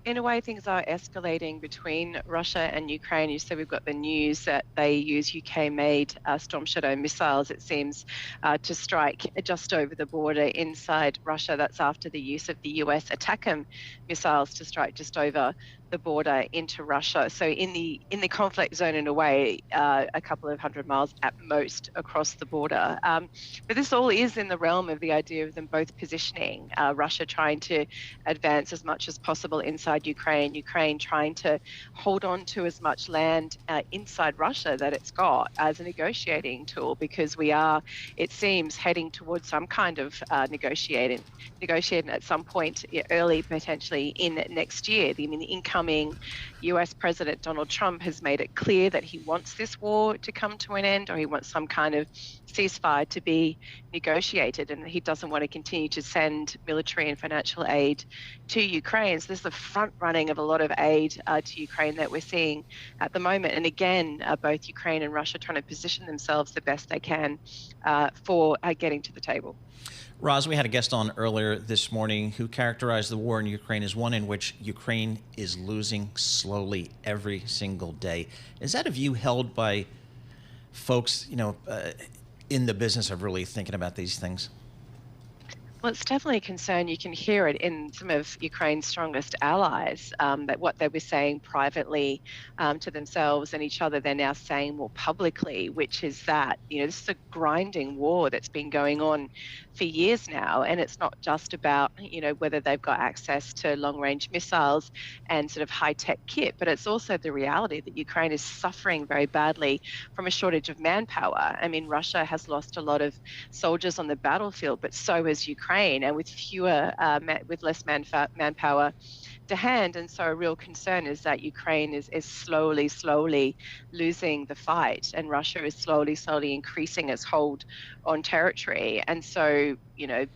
in a way, things are escalating between Russia and Ukraine. So we've got the news that they use UK-made Storm Shadow missiles, it seems, to strike just over the border inside Russia. That's after the use of the US ATACMS missiles to strike just over the border into Russia. So in the conflict zone, in a way, a couple of hundred miles at most across the border. But this all is in the realm of the idea of them both positioning, Russia trying to advance as much as possible inside Ukraine, Ukraine trying to hold on to as much land inside Russia that it's got as a negotiating tool, because we are, it seems, heading towards some kind of negotiating at some point early, potentially in next year. I mean, the incoming US President Donald Trump has made it clear that he wants this war to come to an end, or he wants some kind of ceasefire to be negotiated, and he doesn't want to continue to send military and financial aid to Ukraine. So this is the front running of a lot of aid to Ukraine that we're seeing at the moment. And again, both Ukraine and Russia trying to position themselves the best they can for getting to the table. Ros, we had a guest on earlier this morning who characterized the war in Ukraine as one in which Ukraine is losing slowly every single day. Is that a view held by folks, in the business of really thinking about these things? Well, it's definitely a concern. You can hear it in some of Ukraine's strongest allies, that what they were saying privately to themselves and each other, they're now saying more publicly, which is that, this is a grinding war that's been going on for years now. And it's not just about, whether they've got access to long-range missiles and sort of high-tech kit, but it's also the reality that Ukraine is suffering very badly from a shortage of manpower. I mean, Russia has lost a lot of soldiers on the battlefield, but so has Ukraine, and with with less manpower to hand. And so a real concern is that Ukraine is slowly losing the fight, and Russia is slowly increasing its hold on territory. And so,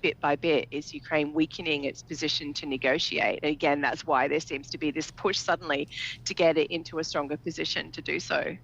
bit by bit, is Ukraine weakening its position to negotiate. And again, that's why there seems to be this push suddenly to get it into a stronger position to do so.